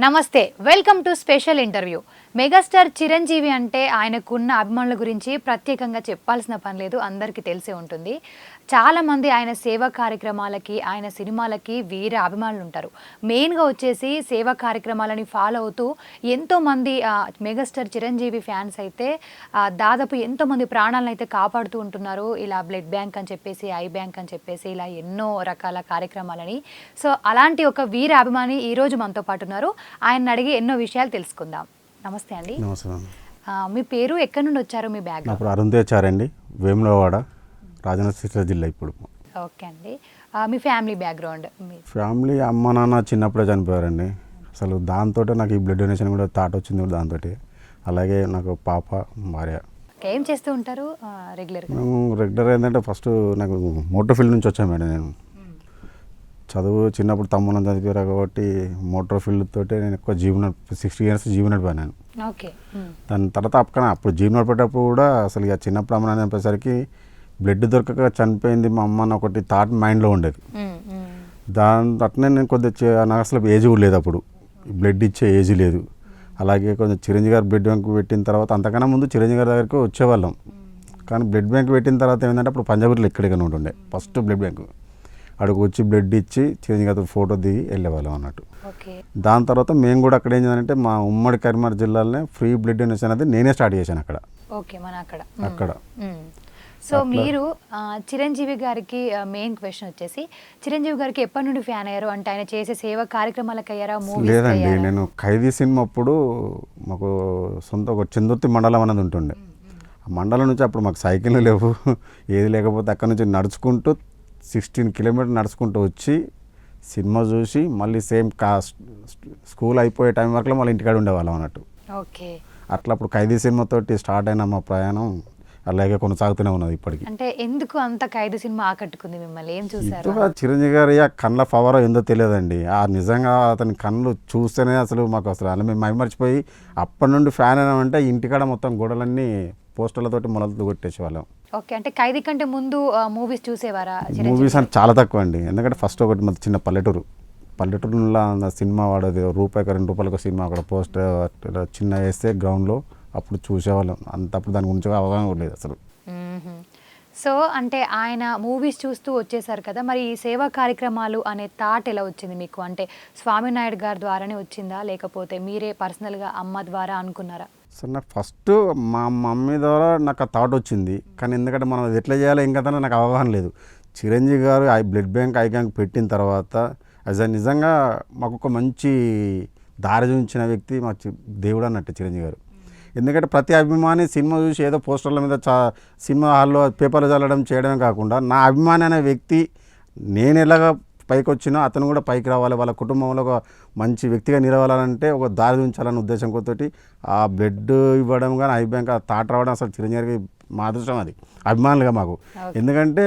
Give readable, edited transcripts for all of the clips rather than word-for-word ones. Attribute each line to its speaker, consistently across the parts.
Speaker 1: నమస్తే, welcome to special interview. Megastar Chiranjeevi అంటే ఆయనకున్న అభిమానుల గురించి ప్రత్యేకంగా చెప్పాల్సిన పని లేదు, అందరికీ తెలిసే ఉంటుంది. చాలామంది ఆయన సేవా కార్యక్రమాలకి, ఆయన సినిమాలకి వీర అభిమానులు ఉంటారు. మెయిన్గా వచ్చేసి సేవా కార్యక్రమాలని ఫాలో అవుతూ ఎంతోమంది మెగాస్టార్ చిరంజీవి ఫ్యాన్స్ అయితే దాదాపు ఎంతోమంది ప్రాణాలను అయితే కాపాడుతూ ఉంటున్నారు. ఇలా బ్లడ్ బ్యాంక్ అని చెప్పేసి, ఐ బ్యాంక్ అని చెప్పేసి, ఇలా ఎన్నో రకాల కార్యక్రమాలని. సో అలాంటి ఒక వీర అభిమాని ఈరోజు మనతో పాటు ఉన్నారు. ఆయన అడిగి ఎన్నో విషయాలు తెలుసుకుందాం. నమస్తే అండి.
Speaker 2: నమస్తే.
Speaker 1: మీ పేరు, ఎక్కడి నుండి వచ్చారు, మీ బ్యాగ్?
Speaker 2: ఇప్పుడు అరుణ్దేచారండి, వేములవాడ, రాజన్న సిరిసిల్ల జిల్లా. ఇప్పుడు
Speaker 1: ఓకే అండి. మీ ఫ్యామిలీ బ్యాక్గ్రౌండ్?
Speaker 2: ఫ్యామిలీ అమ్మ నాన్న చిన్నప్పుడే చనిపోయారండి. అసలు దాంతో నాకు ఈ బ్లడ్ డొనేషన్ కూడా థాట్ వచ్చింది కూడా దాంతో. అలాగే నాకు పాప, భార్య.
Speaker 1: ఏం చేస్తూ ఉంటారు రెగ్యులర్గా?
Speaker 2: మేము రెగ్యులర్ ఏంటంటే ఫస్ట్ నాకు మోటార్ ఫీల్డ్ నుంచి వచ్చాను మేడం. నేను చదువు చిన్నప్పుడు తమ్ముళ్ళని చదివారు కాబట్టి మోటార్ ఫీల్డ్ తోటి నేను ఎక్కువ జీవన 60 years జీవన నడిపాను.
Speaker 1: ఓకే.
Speaker 2: దాని తర్వాత అప్పుడు జీవన నడిపేటప్పుడు కూడా అసలు ఇక చిన్నప్పుడు అమ్మ నాన్న చనిపోయేసరికి బ్లడ్ దొరకక చనిపోయింది మా అమ్మ అని ఒకటి థాట్ మైండ్లో ఉండేది. దాని అట్నే నేను కొద్దిగా నాకు అసలు ఏజ్ కూడా లేదు, అప్పుడు బ్లడ్ ఇచ్చే ఏజ్ లేదు. అలాగే కొంచెం చిరంజీవి గారు బ్లడ్ బ్యాంక్ పెట్టిన తర్వాత, అంతకన్నా ముందు చిరంజీవి గారి దగ్గరికి వచ్చేవాళ్ళం. కానీ బ్లడ్ బ్యాంక్ పెట్టిన తర్వాత ఏంటంటే అప్పుడు పంజాబీలో ఎక్కడికైనా ఉంటుండే ఫస్ట్ బ్లడ్ బ్యాంక్. అక్కడికి వచ్చి బ్లడ్ ఇచ్చి చిరంజీవి గారితో ఫోటో దిగి వెళ్ళేవాళ్ళం అన్నట్టు. దాని తర్వాత మేము కూడా అక్కడ ఏం చేయాలంటే మా ఉమ్మడి కరీంనగర్ జిల్లాలోనే ఫ్రీ బ్లడ్ డొనేషన్ అనేది నేనే స్టార్ట్ చేశాను అక్కడ.
Speaker 1: ఓకే, మన
Speaker 2: అక్కడ.
Speaker 1: సో మీరు చిరంజీవి గారికి మెయిన్ క్వశ్చన్ వచ్చేసి, చిరంజీవి గారికి ఎప్పటి నుండి ఫ్యాన్ అయ్యారు? అంటే ఆయన చేసే సేవా కార్యక్రమాలకు అయ్యారా?
Speaker 2: లేదండి, నేను ఖైదీ సినిమా అప్పుడు మాకు సొంత ఒక చందుర్తి మండలం అనేది ఉంటుండే. ఆ మండలం నుంచి అప్పుడు మాకు సైకిల్ లేవు, ఏది లేకపోతే అక్కడ నుంచి నడుచుకుంటూ 16 kilometers నడుచుకుంటూ వచ్చి సినిమా చూసి మళ్ళీ సేమ్ స్కూల్ అయిపోయే టైం వరకు మళ్ళీ ఇంటికాడ ఉండేవాళ్ళం అన్నట్టు.
Speaker 1: ఓకే.
Speaker 2: అట్లా అప్పుడు ఖైదీ సినిమాతోటి స్టార్ట్ అయిన మా ప్రయాణం అలాగే కొనసాగుతూనే ఉన్నది ఇప్పటికి.
Speaker 1: అంటే ఎందుకు అంత ఖైదీ సినిమా ఆకట్టుకుంది మిమ్మల్ని? ఏం చూసారు?
Speaker 2: చిరంజీవి గారి కళ్ళ పవర్ ఏందో తెలియదండి. నిజంగా అతని కళ్ళు చూస్తేనే అసలు మాకు అసలు అలా మేము మైమర్చిపోయి అప్పటి నుండి ఫ్యాన్ అయినామంటే ఇంటికాడ మొత్తం గోడలన్నీ పోస్టర్లతోటి మొలలు కొట్టేసేవాళ్ళం.
Speaker 1: ఓకే. అంటే ఖైదీ కంటే ముందు మూవీస్ చూసేవారా?
Speaker 2: మూవీస్ అంటే చాలా తక్కువ అండి. ఎందుకంటే ఫస్ట్ ఒకటి మన చిన్న పల్లెటూరులో సినిమా వాడేది రూపాయికి 2 రూపాయలకు సినిమా అక్కడ పోస్టర్ చిన్న వేస్తే గ్రౌండ్లో అప్పుడు చూసేవాళ్ళం. అంతప్పుడు దాని గురించి అవగాహన లేదు అసలు.
Speaker 1: సో అంటే ఆయన మూవీస్ చూస్తూ వచ్చేసారు కదా, మరి ఈ సేవా కార్యక్రమాలు అనే థాట్ ఎలా వచ్చింది మీకు? అంటే స్వామినాయుడు గారి ద్వారానే వచ్చిందా, లేకపోతే మీరే పర్సనల్గా అమ్మ ద్వారా అనుకున్నారా?
Speaker 2: సార్ నాకు ఫస్ట్ మా మమ్మీ ద్వారా నాకు ఆ థాట్ వచ్చింది. కానీ ఎందుకంటే మనం అది ఎట్లా చేయాలో ఇంకా నాకు అవగాహన లేదు. చిరంజీవి గారు బ్లడ్ బ్యాంక్ ఐ బ్యాంక్ పెట్టిన తర్వాత నిజంగా మాకు ఒక మంచి దారి చూపించిన వ్యక్తి మా దేవుడు అన్నట్టు చిరంజీవి గారు. ఎందుకంటే ప్రతి అభిమాని సినిమా చూసి ఏదో పోస్టర్ల మీద సినిమా హాల్లో పేపర్లు చల్లడం చేయడమే కాకుండా, నా అభిమాని అనే వ్యక్తి నేను ఎలాగ పైకి వచ్చినా అతను కూడా పైకి రావాలి, వాళ్ళ కుటుంబంలో ఒక మంచి వ్యక్తిగా నిలవాలంటే ఒక దారి ఉంచాలనే ఉద్దేశంతో ఆ బ్లడ్ ఇవ్వడం కానీ ఐ బ్యాంక్ ఆ థాట్ రావడం అసలు చిరంజీవికి మా అదృష్టం, అది అభిమానులుగా మాకు. ఎందుకంటే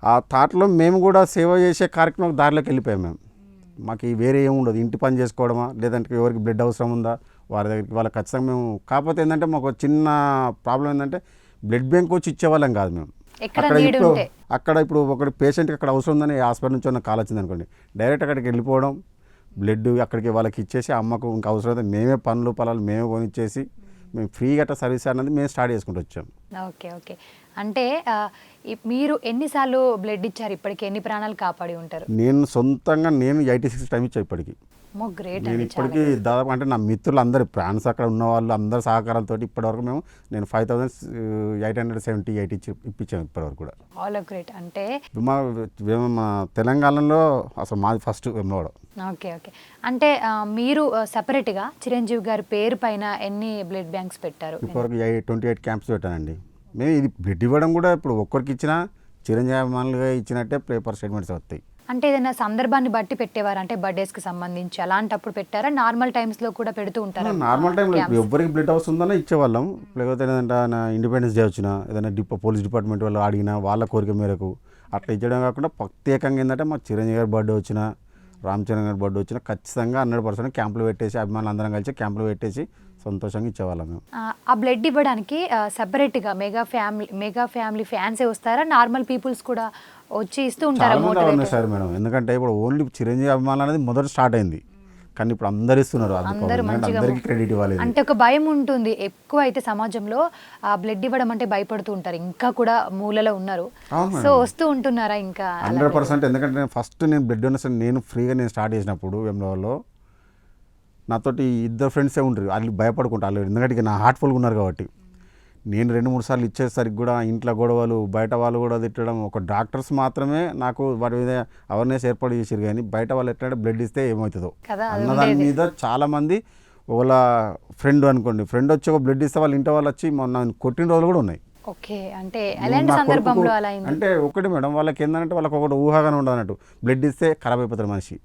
Speaker 2: ఆ థాట్లో మేము కూడా సేవ చేసే కార్యక్రమం దారిలోకి వెళ్ళిపోయాం మేము. మాకు వేరే ఏమి ఉండదు, ఇంటి పని చేసుకోవడమా, లేదంటే ఎవరికి బ్లడ్ అవసరం ఉందా వారి దగ్గరికి వాళ్ళకి ఖచ్చితంగా మేము. కాకపోతే ఏంటంటే మాకు చిన్న ప్రాబ్లం ఏంటంటే బ్లడ్ బ్యాంక్ వచ్చి ఇచ్చేవాళ్ళం కాదు మేము. అక్కడ ఇప్పుడు ఒకటి పేషెంట్కి అక్కడ అవసరం ఉందని హాస్పిటల్ నుంచి ఉన్న కాల్ వచ్చింది అనుకోండి, డైరెక్ట్ అక్కడికి వెళ్ళిపోవడం, బ్లడ్ అక్కడికి వాళ్ళకి ఇచ్చేసి అమ్మకు ఇంకా అవసరం అయితే మేమే పనులు పొలాలు మేమే కొనిచ్చేసి మేము ఫ్రీగా అట్లా సర్వీస్ అనేది మేము స్టార్ట్ చేసుకుంటూ వచ్చాం.
Speaker 1: ఓకే. ఓకే. అంటే మీరు ఎన్నిసార్లు బ్లడ్ ఇచ్చారు ఇప్పటికి? ఎన్ని ప్రాణాలు కాపాడి ఉంటారు?
Speaker 2: నేను సొంతంగా 86 టైం ఇచ్చా ఇప్పటికి. నేను ఇప్పటికీ దాదాపు అంటే నా మిత్రులు అందరు ఫ్యాన్స్ అక్కడ ఉన్న వాళ్ళు అందరు సహకారాలతో ఇప్పటివరకు నేను 5878 ఇప్పించాము ఇప్పటివరకు కూడా.
Speaker 1: All great. అంటే
Speaker 2: మా తెలంగాణలో అసలు మాది ఫస్ట్ వేములవాడ.
Speaker 1: ఓకే. ఓకే. అంటే మీరు సపరేట్గా చిరంజీవి గారి పేరు పైన ఎన్ని బ్లడ్ బ్యాంక్స్ పెట్టారు?
Speaker 2: ఇప్పటివరకు 28 క్యాంప్స్ పెట్టానండి. మేము ఇది బ్లడ్ ఇవ్వడం కూడా ఇప్పుడు ఒక్కరికి ఇచ్చినా చిరంజీవి అభిమానులుగా ఇచ్చినట్టే పేపర్ స్టేట్మెంట్స్ వస్తాయి.
Speaker 1: అంటే ఏదైనా సందర్భాన్ని బట్టి పెట్టేవారు? అంటే బర్త్డేస్కి సంబంధించి అలాంటప్పుడు పెట్టారా? నార్మల్ టైమ్స్లో కూడా పెడుతూ ఉంటారు?
Speaker 2: నార్మల్ టైంలో ఎవరికి బ్లడ్ హౌస్ ఉందనే ఇచ్చేవాళ్ళం. లేకపోతే ఏదంటే ఇండిపెండెన్స్ డే వచ్చినా, ఏదైనా పోలీస్ డిపార్ట్మెంట్ వాళ్ళు అడిగినా వాళ్ళ కోరిక మేరకు అట్లా ఇచ్చడం కాకుండా ప్రత్యేకంగా ఏంటంటే మా చిరంజీవి గారి బర్త్డే వచ్చినా, రామ్ చరణ్ గారి బర్త్డే వచ్చినా ఖచ్చితంగా 100% క్యాంపులు పెట్టేసి అభిమానులు అందరం కలిసి క్యాంపులు పెట్టేసి సంతోషంగా ఇచ్చేవాళ్ళం మేము.
Speaker 1: ఆ బ్లడ్ ఇవ్వడానికి సపరేట్గా మెగా ఫ్యామిలీ ఫ్యాన్సే వస్తారా? నార్మల్ పీపుల్స్ కూడా వచ్చి ఇస్తూ ఉంటారా?
Speaker 2: సార్ మేడం, ఎందుకంటే ఇప్పుడు ఓన్లీ చిరంజీవి అభిమానులు అనేది మొదట స్టార్ట్ అయింది. కానీ ఇప్పుడు అందరు ఇస్తున్నారు.
Speaker 1: అందరూ మంచిగా
Speaker 2: అందరికీ క్రెడిట్ ఇవ్వాలి.
Speaker 1: అంటే ఒక భయం ఉంటుంది ఎక్కువ అయితే సమాజంలో, ఆ బ్లడ్ ఇవ్వడం అంటే భయపడుతూ ఉంటారు, ఇంకా కూడా మూలలో ఉన్నారు. సో వస్తూ ఉంటున్నారా ఇంకా?
Speaker 2: 100%. ఎందుకంటే ఫస్ట్ నేను బ్లడ్ డొనేషన్ నేను ఫ్రీగా నేను స్టార్ట్ చేసినప్పుడు వేములవాడలో నాతోటి ఇద్దరు ఫ్రెండ్సే ఉంటారు. వాళ్ళు భయపడుకుంటారు, ఎందుకంటే నా హార్ట్ఫుల్గా ఉన్నారు కాబట్టి. నేను 2-3 సార్లు ఇచ్చేసరికి కూడా ఇంట్లో గొడవలు, బయట వాళ్ళు కూడా తిట్టడం. ఒక డాక్టర్స్ మాత్రమే నాకు వాటి మీద అవేర్నెస్ ఏర్పాటు చేసారు, కానీ బయట వాళ్ళు ఎట్లా బ్లడ్ ఇస్తే ఏమవుతుందో అన్నదాని మీద చాలామంది. వాళ్ళ ఫ్రెండ్ అనుకోండి, ఫ్రెండ్ వచ్చి ఒక బ్లడ్ ఇస్తే వాళ్ళ ఇంటి వాళ్ళు వచ్చి మొన్న కొట్టిన రోజులు కూడా ఉన్నాయి.
Speaker 1: ఓకే, అంటే ఎలాంటి సందర్భంలో అలా అయింది?
Speaker 2: అంటే ఒకటి మేడం, వాళ్ళకి ఏంటంటే వాళ్ళకి ఒకటి ఊహాగానే ఉండదు అన్నట్టు. బ్లడ్ ఇస్తే ఖరాబ్ అయిపోతారు మనిషి.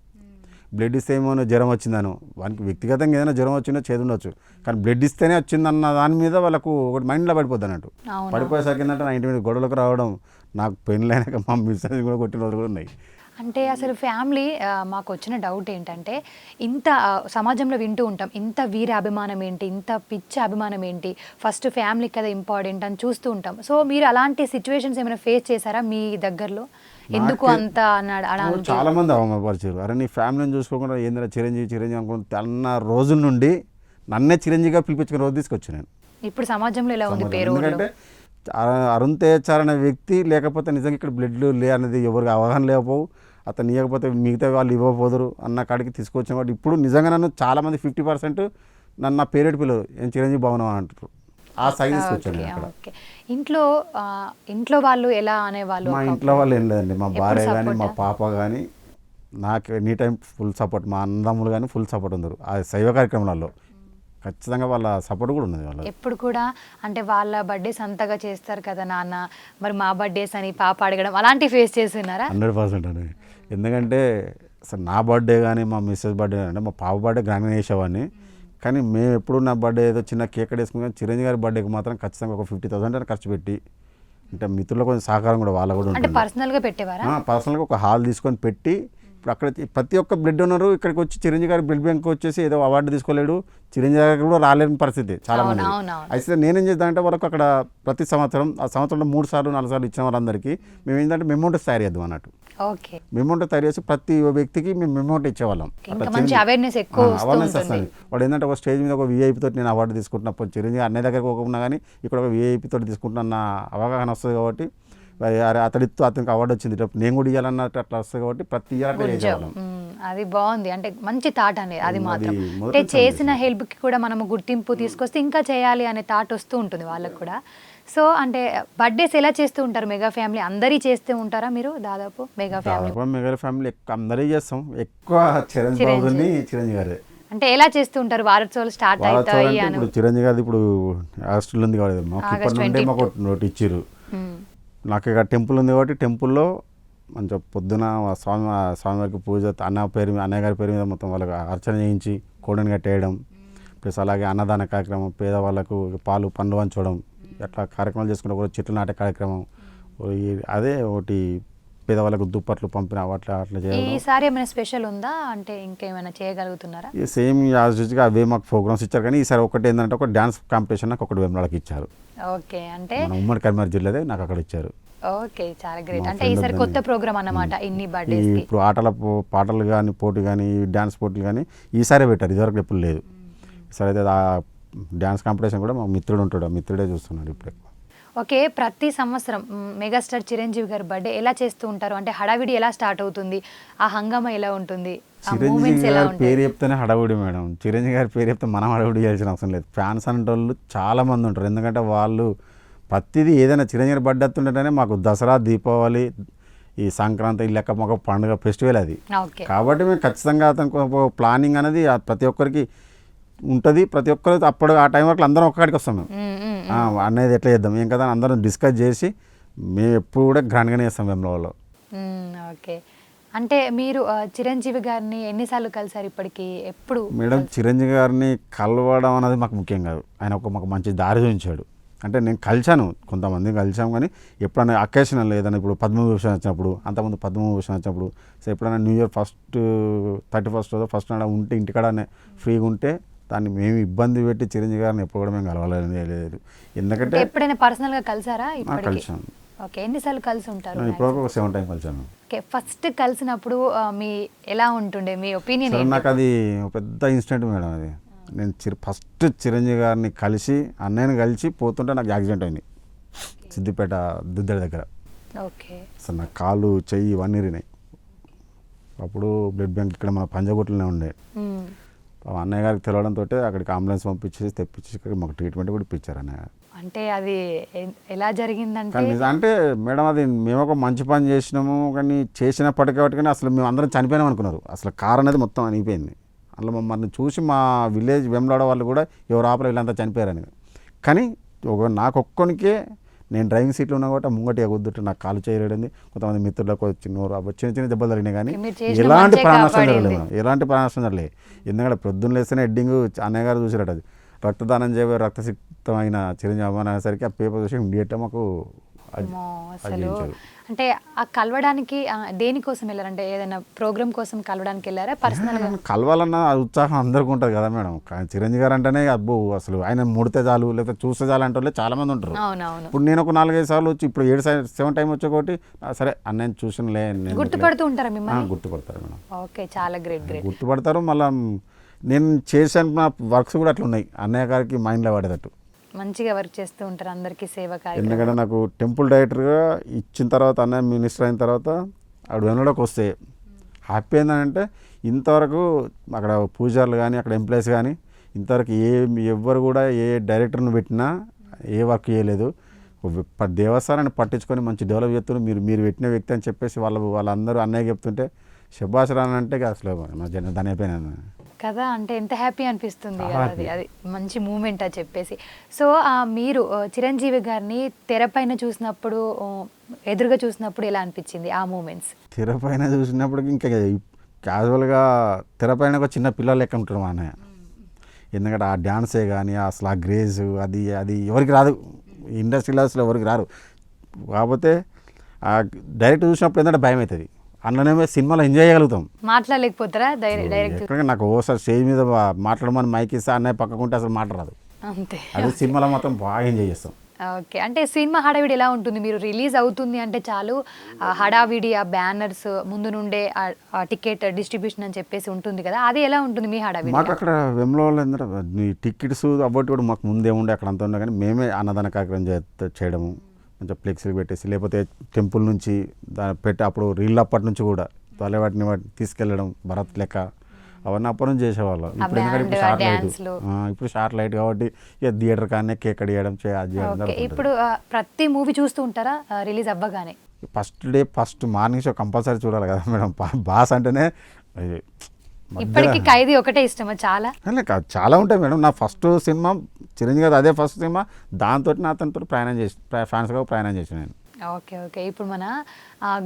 Speaker 2: బ్లడ్ ఇస్తే ఏమో జ్వరం వచ్చిందను, వానికి వ్యక్తిగతంగా ఏదైనా జ్వరం వచ్చిందో చేదు ఉండొచ్చు, కానీ బ్లడ్ ఇస్తేనే వచ్చిందన్న దాని మీద వాళ్ళకు ఒకటి మైండ్లో పడిపోద్ది అన్నట్టు. పడిపోయేసరికి ఏంటంటే నా ఇంటి మీద గొడవలకు రావడం, నాకు పెళ్ళైనాక మా మిస్సెస్ కూడా కొట్టిన రోజులు కూడా ఉన్నాయి.
Speaker 1: అంటే అసలు ఫ్యామిలీ, మాకు వచ్చిన డౌట్ ఏంటంటే, ఇంత సమాజంలో వింటూ ఉంటాం, ఇంత వీర అభిమానం ఏంటి, ఇంత పిచ్చి అభిమానం ఏంటి, ఫస్ట్ ఫ్యామిలీ కదా ఇంపార్టెంట్ అని చూస్తూ ఉంటాం. సో మీరు అలాంటి సిచ్యువేషన్స్ ఏమైనా ఫేస్ చేశారా మీ దగ్గరలో? ఎందుకు అంత అన్నాడు?
Speaker 2: చాలా మంది అవమానపరిచారు. అరే నీ ఫ్యామిలీని చూసుకోకుండా ఏంటంటే చిరంజీవి అనుకుంటే అన్న రోజుల నుండి నన్నే చిరంజీవిగా పిలిపించుకునే రోజు తీసుకొచ్చాను నేను.
Speaker 1: ఇప్పుడు సమాజంలో ఎలా ఉంది పేరు?
Speaker 2: ఎందుకంటే అరుణ్ తేజార్ అనే వ్యక్తి లేకపోతే నిజంగా ఇక్కడ బ్లడ్లు లే అనేది ఎవరికి అవగాహన లేకపోవు, అతను ఇవ్వకపోతే మిగతా వాళ్ళు ఇవ్వకపోదురు అన్న కాడికి తీసుకొచ్చాను. కాబట్టి ఇప్పుడు నిజంగా నన్ను చాలామంది 50% నన్ను నా పేరెట్ పిల్లలు ఏం చిరంజీవి భవనం అని అంటారు. ఆ సైజ్ తీసుకొచ్చాను అక్కడ.
Speaker 1: ఇంట్లో వాళ్ళు ఎలా అనేవాళ్ళు?
Speaker 2: మా ఇంట్లో వాళ్ళు ఏం లేదండి, మా భార్య కానీ మా పాప కానీ నాకు ఎనీ టైం ఫుల్ సపోర్ట్. మా అన్నదమ్ములు కానీ ఫుల్ సపోర్ట్ ఉన్నారు ఆ శైవ కార్యక్రమాలలో. ఖచ్చితంగా వాళ్ళ సపోర్ట్ కూడా ఉన్నది వాళ్ళ.
Speaker 1: ఎప్పుడు కూడా అంటే వాళ్ళ బర్త్డేస్ అంతగా చేస్తారు కదా నాన్న, మరి మా బర్త్డేస్ అని పాప అడగడం అలాంటివి ఫేస్ చేస్తున్నారా?
Speaker 2: 100% అండి. ఎందుకంటే అసలు నా బర్త్డే కానీ మా మిస్సెస్ బర్త్డే అంటే మా పాప బర్త్డే గ్రాండ్గా చేసేవాడిని, కానీ మేము ఎప్పుడు నా బర్త్డే ఏదో చిన్న కేక్ వేసుకుని, చిరంజీవి గారి బర్త్డేకి మాత్రం ఖచ్చితంగా ఒక 50,000 ఖర్చు పెట్టి, అంటే మిత్రుల కొంచెం సహకారం కూడా వాళ్ళ కూడా ఉంటుంది.
Speaker 1: పర్సనల్గా పెట్టేవారా?
Speaker 2: పర్సనల్గా ఒక హాల్ తీసుకొని పెట్టి, ఇప్పుడు అక్కడ ప్రతి ఒక్క బ్లడ్ డోనరు ఇక్కడికి వచ్చి చిరంజీవి గారి బ్లడ్ బ్యాంక్ వచ్చేసి ఏదో అవార్డు తీసుకోలేడు, చిరంజీవి గారికి కూడా రాలేని పరిస్థితి చాలా మంది. అయితే నేనేం చేద్దామంటే వాళ్ళకు అక్కడ ప్రతి సంవత్సరం ఆ సంవత్సరంలో 3 సార్లు 4 సార్లు ఇచ్చిన వాళ్ళందరికీ మేము ఏంటంటే మెమోంటోస్ తయారు చేద్దాం అన్నట్టు. మెమోంటో తయారు చేసి ప్రతి వ్యక్తికి మేము మెమోంటో ఇచ్చేవాళ్ళం.
Speaker 1: అవేర్నెస్
Speaker 2: వస్తుంది. వాడు ఏంటంటే ఒక స్టేజ్ మీద ఒక వీఐపీ తోటి నేను అవార్డు తీసుకుంటున్నప్పుడు చిరంజీవి అన్నయ్య దగ్గరకు పోకుండా కానీ ఇక్కడ ఒక వీఐపీ తోటి తీసుకుంటున్న అవగాహన వస్తుంది. కాబట్టి అతడితో అతనికి అవార్డు వచ్చింది, నేను కూడా ఇవ్వాలన్నట్టు అట్లా వస్తుంది. కాబట్టి ప్రతి ఇయర్
Speaker 1: అది బాగుంది, అంటే మంచి థాట్ అనేది. అది మాత్రం అంటే చేసిన హెల్ప్కి కూడా మనము గుర్తింపు తీసుకొస్తే ఇంకా చేయాలి అనే థాట్ వస్తూ ఉంటుంది వాళ్ళకు కూడా. సో అంటే బర్త్డేస్ ఎలా చేస్తూ ఉంటారు మెగా ఫ్యామిలీ? అందరి చేస్తూ ఉంటారా మీరు? దాదాపు మెగా
Speaker 2: ఫ్యామిలీ అందరూ చేస్తాం, ఎక్కువ చిరంజీవి గారు.
Speaker 1: అంటే ఎలా చేస్తూ ఉంటారు? వారోత్సవాలు స్టార్ట్ అవుతాయి.
Speaker 2: ఇప్పుడు చిరంజీవి గారు ఇప్పుడు హాస్టల్ ఉంది కాబట్టి మాకు ఇప్పటి నుండి మాకు నోటి ఇచ్చారు. నాకు ఇక టెంపుల్ ఉంది కాబట్టి టెంపుల్లో మంచిగా పొద్దున స్వామివారికి పూజ అన్నయ్య గారి పేరు మీద మొత్తం వాళ్ళకి అర్చన చేయించి కోడని కట్టేయడం, ప్లస్ అలాగే అన్నదాన కార్యక్రమం, పేదవాళ్ళకు పాలు పండ్లు పంచడం, అట్లా కార్యక్రమాలు చేసుకుంటే ఒక చెట్లు నాటే కార్యక్రమం, అదే ఒకటి పేదవాళ్ళకు దుప్పట్లు పంపిన అట్లా చేయాలి.
Speaker 1: ఈసారి ఏమైనా స్పెషల్ ఉందా? అంటే ఇంకేమైనా చేయగలుగుతున్నారా?
Speaker 2: సేమ్ యాజ్గా అవే మాకు ప్రోగ్రామ్స్ ఇచ్చారు, కానీ ఈసారి ఒకటి ఏంటంటే ఒక డ్యాన్స్ కాంపిటీషన్ నాకు ఒకటి వేములవాడకి ఇచ్చారు.
Speaker 1: ఓకే, అంటే
Speaker 2: ఉమ్మడి కరీంనగర్ జిల్లాదే నాకు అక్కడ ఇచ్చారు.
Speaker 1: ఓకే, చాలా గ్రేట్. అంటే ఈసారి కొత్త ప్రోగ్రామ్ అన్నమాట. ఇన్ని బర్త్డేస్
Speaker 2: ఇప్పుడు పాటలు కానీ పోటీ కానీ డ్యాన్స్ పోటీలు కానీ ఈసారి పెట్టారు, ఇదివరకు ఎప్పుడు లేదు. ఈసారి అయితే ఆ డ్యాన్స్ కాంపిటీషన్ కూడా మా మిత్రుడు ఉంటాడు, ఆ మిత్రుడే చూస్తున్నాడు ఇప్పుడు.
Speaker 1: ఓకే, ప్రతి సంవత్సరం మెగాస్టార్ చిరంజీవి గారి బర్త్డే ఎలా చేస్తూ ఉంటారు? అంటే హడావిడి ఎలా స్టార్ట్ అవుతుంది? ఆ హంగామా ఎలా ఉంటుంది?
Speaker 2: చిరంజీవి గారి పేరు చెప్తేనే హడావుడి మేడం. చిరంజీవి గారి పేరు చెప్తే మనం హడావుడి చేయాల్సిన అవసరం లేదు. ఫ్యాన్స్ అనేటోళ్ళు చాలా మంది ఉంటారు, ఎందుకంటే వాళ్ళు ప్రతిదీ ఏదైనా చిరంజీవి బర్త్డే వస్తుంటేనే మాకు దసరా, దీపావళి, ఈ సంక్రాంతి లెక్క మాకు పండుగ ఫెస్టివల్ అది. కాబట్టి మేము ఖచ్చితంగా అతనికి ప్లానింగ్ అనేది ప్రతి ఒక్కరికి ఉంటుంది. ప్రతి ఒక్కరు అప్పుడు ఆ టైం వరకు అందరం ఒక్కడికి వస్తాం మేము. అనేది ఎట్లా చేద్దాం ఏం కదా అందరం డిస్కస్ చేసి మేము ఎప్పుడు కూడా గ్రాండ్గానే చేస్తాం వేములవాడలో.
Speaker 1: ఓకే, అంటే మీరు చిరంజీవి గారిని ఎన్నిసార్లు కలిసారు ఇప్పటికి? ఎప్పుడు
Speaker 2: మేడం చిరంజీవి గారిని కలవడం అనేది మాకు ముఖ్యం కాదు, ఆయన మాకు మంచి దారి చూపించాడు. అంటే నేను కలిశాను, కొంతమందిని కలిసాం, కానీ ఎప్పుడైనా అకేషనల్ ఏదైనా ఇప్పుడు పద్మభూషణ్ వచ్చినప్పుడు, అంతకుముందు పద్మభూషణ్ వచ్చినప్పుడు, సో ఎప్పుడైనా న్యూ ఇయర్ 31st నాడు ఉంటే ఇంటికాడనే ఫ్రీగా ఉంటే దాన్ని మేము ఇబ్బంది పెట్టి చిరంజీవి గారిని ఎప్పుడు కూడా మేము కలవాలని లేదు. ఎందుకంటే
Speaker 1: ఎప్పుడైనా పర్సనల్గా కలిసారా?
Speaker 2: కలిసాను.
Speaker 1: ఓకే, ఎన్నిసార్లు కలిసి ఉంటారు?
Speaker 2: ఇప్పుడు ఒక 7 టైం కలిసాను.
Speaker 1: ఓకే. ఫస్ట్ కలిసినప్పుడు మీ ఎలా ఉంటుండే మీ ఒపీనియన్
Speaker 2: సరే
Speaker 1: ఏంటి?
Speaker 2: నాకు అది ఒక పెద్ద ఇన్సిడెంట్ మేడం అది. నేను ఫస్ట్ చిరంజీవి గారిని కలిసి అన్నయ్యని కలిసి పోతుంటే నాకు యాక్సిడెంట్ అయింది సిద్దిపేట దుద్దడి దగ్గర.
Speaker 1: ఓకే.
Speaker 2: అసలు నా కాలు చెయ్యి ఇవన్నీ ఇరిగినాయి. అప్పుడు బ్లడ్ బ్యాంక్ ఇక్కడ మన పంజగుట్టలోనే ఉండే.
Speaker 1: మ్మ్.
Speaker 2: అన్నయ్య గారికి తెలవడంతో అక్కడికి అంబులెన్స్ పంపించేసి తెప్పించేసి ఇక్కడికి మాకు ట్రీట్మెంట్ కూడా ఇప్పించారు అన్నయ్య గారు.
Speaker 1: అంటే అది ఎలా జరిగిందంటే
Speaker 2: కానీ అంటే మేడం అది మేము ఒక మంచి పని చేసినాము కానీ చేసినప్పటికీ కానీ అసలు మేము అందరం చనిపోయినాం అనుకున్నారు. అసలు కారు అనేది మొత్తం అనిపోయింది. అందులో మమ్మల్ని చూసి మా విలేజ్ వెమ్లాడ వాళ్ళు కూడా ఎవరు ఆపల వీళ్ళంతా చనిపోయారని. కానీ నాకు ఒక్కనికే నేను డ్రైవింగ్ సీట్లో ఉన్నా కాబట్టి ముంగటి ఎగుద్దుంటే నాకు కాలు చేయలేడింది. కొంతమంది మిత్రులకు చిన్న చిన్న దెబ్బలు జరిగినాయి కానీ
Speaker 1: మీరు చేసిన
Speaker 2: ఎలాంటి
Speaker 1: మంచే
Speaker 2: ప్రాణనష్టం
Speaker 1: కాపాడింది.
Speaker 2: జరగలేదు. ఎలాంటి ప్రాణనష్టం జరగలేదు. ఎందుకంటే ప్రొద్దున్న లేస్తేనే హెడ్డింగ్ అన్నయ్య గారు చూసిరట. అది రక్తదానం చేయబోయే రక్తసిక్తమైన చిరంజీవి అమ్మ అనేసరికి ఆ పేపర్ చూసి ఇమీడియట్గా మాకు
Speaker 1: అమ్మో, అసలు
Speaker 2: అయ్యించారు.
Speaker 1: అంటే ఆ కలవడానికి దేనికోసం వెళ్ళారంటే ఏదైనా ప్రోగ్రామ్ కోసం కలవడానికి వెళ్ళారా పర్సనల్ గా?
Speaker 2: కలవాలన్న ఉత్సాహం అందరికీ ఉంటుంది కదా మేడం. కానీ చిరంజీవి గారు అంటేనే అబ్బో అసలు ఆయన ముడితే చాలు లేకపోతే చూస్తే చాలు అంటే వాళ్ళు చాలా మంది ఉంటారు.
Speaker 1: అవునవును.
Speaker 2: ఇప్పుడు నేను ఒక 4-5 సార్లు వచ్చి ఇప్పుడు 7 టైం వచ్చేకోటి సరే అన్నయ్య చూసినలే నేను
Speaker 1: గుర్తుపడుతూ ఉంటారా మిమ్మల్ని?
Speaker 2: గుర్తుపడతారు మేడం.
Speaker 1: ఓకే, చాలా గ్రేట్ గ్రేట్.
Speaker 2: గుర్తుపడతారు. మళ్ళీ నేను చేసిన వర్క్స్ కూడా అట్లా ఉన్నాయి అన్నయ్య గారికి మైండ్లో పడేటట్టు.
Speaker 1: మంచిగా వర్క్ చేస్తూ ఉంటారు అందరికీ సేవ కార్యక్రమం.
Speaker 2: ఎందుకంటే నాకు టెంపుల్ డైరెక్టర్గా ఇచ్చిన తర్వాత అన్నయ్య మినిస్టర్ అయిన తర్వాత ఆవిడ వెనలోకి వస్తే హ్యాపీ ఏంటంటే ఇంతవరకు అక్కడ పూజారులు కానీ అక్కడ ఎంప్లాయీస్ కానీ ఇంతవరకు ఎవ్వరు కూడా ఏ డైరెక్టర్ని పెట్టినా ఏ వర్క్ చేయలేదు. దేవస్థానాన్ని పట్టించుకొని మంచి డెవలప్ చేస్తున్నారు మీరు పెట్టిన వ్యక్తి అని చెప్పేసి వాళ్ళందరూ అన్నయ్య చెప్తుంటే శబాష్ రాన్ అంటే అసలు మా దాని అయిపోయినా
Speaker 1: కదా, అంటే ఎంత హ్యాపీ అనిపిస్తుంది
Speaker 2: చాలా
Speaker 1: కదా,
Speaker 2: happy.
Speaker 1: అది మంచి మూమెంట్ అని చెప్పేసి. సో మీరు చిరంజీవి గారిని తెరపైన చూసినప్పుడు ఎదురుగా చూసినప్పుడు ఎలా అనిపించింది ఆ మూమెంట్స్?
Speaker 2: తెరపైన చూసినప్పటికి ఇంకా క్యాజువల్గా తెరపైన ఒక చిన్న పిల్లలు లెక్క ఉంటాడు మా అన్నయ్య. ఎందుకంటే ఆ డ్యాన్సే కానీ అసలు ఆ గ్రేజ్ అది ఎవరికి రాదు, ఇండస్ట్రీలో అసలు ఎవరికి రారు. కాకపోతే డైరెక్ట్ చూసినప్పుడు ఏంటంటే భయం అవుతుంది. అందులోనే సినిమాలో ఎంజాయ్ చేయగలుగుతాం.
Speaker 1: మాట్లాడలేకపోతారా డైరెక్ట్?
Speaker 2: ఎక్కడికి నాకు ఓసారి స్టేజ్ మీద మాట్లాడమని మైక్ ఇస్తే అన్నయ్య పక్కకుంటే అసలు మాట్లాడరాదు.
Speaker 1: అంతే.
Speaker 2: అదే సినిమాలో మాత్రం బాగా ఎంజాయ్ చేస్తాం.
Speaker 1: ఓకే. అంటే సినిమా హడావిడి ఎలా ఉంటుంది? మీరు రిలీజ్ అవుతుంది అంటే చాలు హడావిడి, ఆ బ్యానర్స్ ముందు నుండే ఆ టికెట్ డిస్ట్రిబ్యూషన్ అని చెప్పేసి ఉంటుంది కదా, అది ఎలా ఉంటుంది మీ హడావిడి?
Speaker 2: మాకు అక్కడ వెమ్లవాళ్ళు ఏంటంటే టికెట్స్ అవ్వటి కూడా మాకు ముందే ఉండే అక్కడ అంతా ఉండే కానీ మేమే అన్నదాన కార్యక్రమం చేయడము, కొంచెం ఫ్లెక్సీలు పెట్టేసి లేకపోతే టెంపుల్ నుంచి పెట్టి అప్పుడు రీల్ అప్పటి నుంచి కూడా వాటిని తీసుకెళ్ళడం భరత్ లెక్క అవన్నీ అప్పటి నుంచి చేసేవాళ్ళం. ఇప్పుడు ఎందుకంటే ఇప్పుడు షార్ట్ లైట్ ఇప్పుడు షార్ట్ లైట్ కాబట్టి ఇక థియేటర్ కానీ కేక్ కడియడం
Speaker 1: ఇప్పుడు ప్రతి మూవీ చూస్తూ ఉంటారా రిలీజ్ అవ్వగానే?
Speaker 2: ఫస్ట్ మార్నింగ్ షో కంపల్సరీ చూడాలి కదా మేడం. బాస్ అంటేనే
Speaker 1: ఇప్పటికి ఖైదీ ఒకటే ఇష్టమా?
Speaker 2: చాలా ఉంటాయి మేడం. నా ఫస్ట్ సినిమా చిరంజీవి గారు అదే ఫస్ట్ సినిమా, దాంతో అతనితో ఫ్యాన్స్గా ప్రయాణం చేసాను నేను.
Speaker 1: Okay okay. ఇప్పుడు మన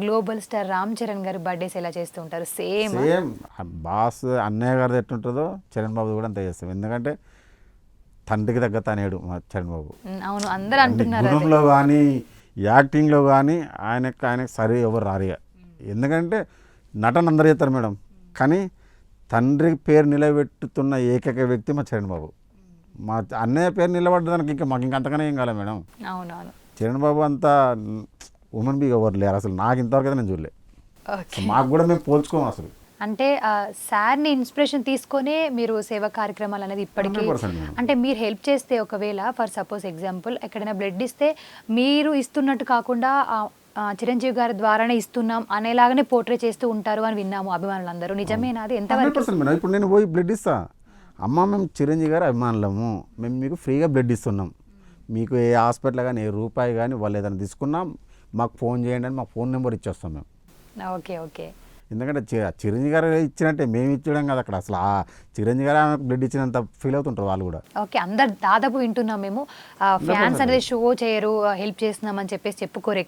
Speaker 1: గ్లోబల్ స్టార్ రామ్ చరణ్ గారి బర్త్డేస్ ఎలా చేస్తూ ఉంటారు? సేమ్
Speaker 2: బాస్ అన్నయ్య గారిది ఎట్టుంటుందో చరణ్ బాబు కూడా అంతే చేస్తాం. ఎందుకంటే తండ్రికి తగ్గ తనేడు మా చరణ్ బాబు.
Speaker 1: అవును, అందరూ అంటున్నారు.
Speaker 2: గుణంలో కానీ యాక్టింగ్లో కానీ ఆయనకు సరే ఎవరు రారిగా. ఎందుకంటే నటన అందరూ చేస్తారు మేడం, కానీ తండ్రి పేరు నిలబెట్టుతున్న ఏకైక వ్యక్తి మా చరణ్ బాబు. మా అన్నయ్య పేరు నిలబడ్డదానికి మాకు ఇంకా అంతగానే ఏం కాలే మేడం.
Speaker 1: అవునవును.
Speaker 2: చరణ్ బాబు అంతా ఉమెన్ బీ ఎవరు లేరు అసలు. నాకు ఇంతవరకు అయితే నేను చూడలే. మాకు కూడా మేము పోల్చుకోము అసలు.
Speaker 1: అంటే సార్ని ఇన్స్పిరేషన్ తీసుకొనే మీరు సేవా కార్యక్రమాలు అనేది ఇప్పటికీ
Speaker 2: 100%
Speaker 1: అంటే మీరు హెల్ప్ చేస్తే ఒకవేళ ఫర్ సపోజ్ ఎగ్జాంపుల్ ఎక్కడైనా బ్లడ్ ఇస్తే మీరు ఇస్తున్నట్టు కాకుండా చిరంజీవి గారి ద్వారానే ఇస్తున్నాం అనేలాగానే పోర్ట్రే చేస్తూ ఉంటారు అని విన్నాము అభిమానులందరూ. నిజమేనా? అది ఎంతవరకు?
Speaker 2: 100% మేడం. ఇప్పుడు నేను పోయి బ్లడ్ ఇస్తా, అమ్మ మేము చిరంజీవి గారి అభిమానులము, మేము మీకు ఫ్రీగా బ్లడ్ ఇస్తున్నాం, మీకు ఏ హాస్పిటల్ కానీ ఏ రూపాయి కానీ వాళ్ళు ఏదైనా తీసుకున్నాం మాకు ఫోన్ చేయండి అని మా ఫోన్ నెంబర్ ఇచ్చేస్తాం మేము.
Speaker 1: Okay okay.
Speaker 2: ఎందుకంటే చిరంజీవి గారు ఇచ్చినట్టే మేము ఇచ్చడం కదా అక్కడ. అసలు ఆ చిరంజీవి గారు ఆమెకు బ్లడ్ ఇచ్చినంత ఫీల్ అవుతుంటారు వాళ్ళు కూడా.
Speaker 1: ఓకే, అందరు దాదాపు వింటున్నాం మేము. ఫ్యాన్స్ అనేది షో చేయరు, హెల్ప్ చేస్తున్నామని చెప్పేసి చెప్పుకోరు.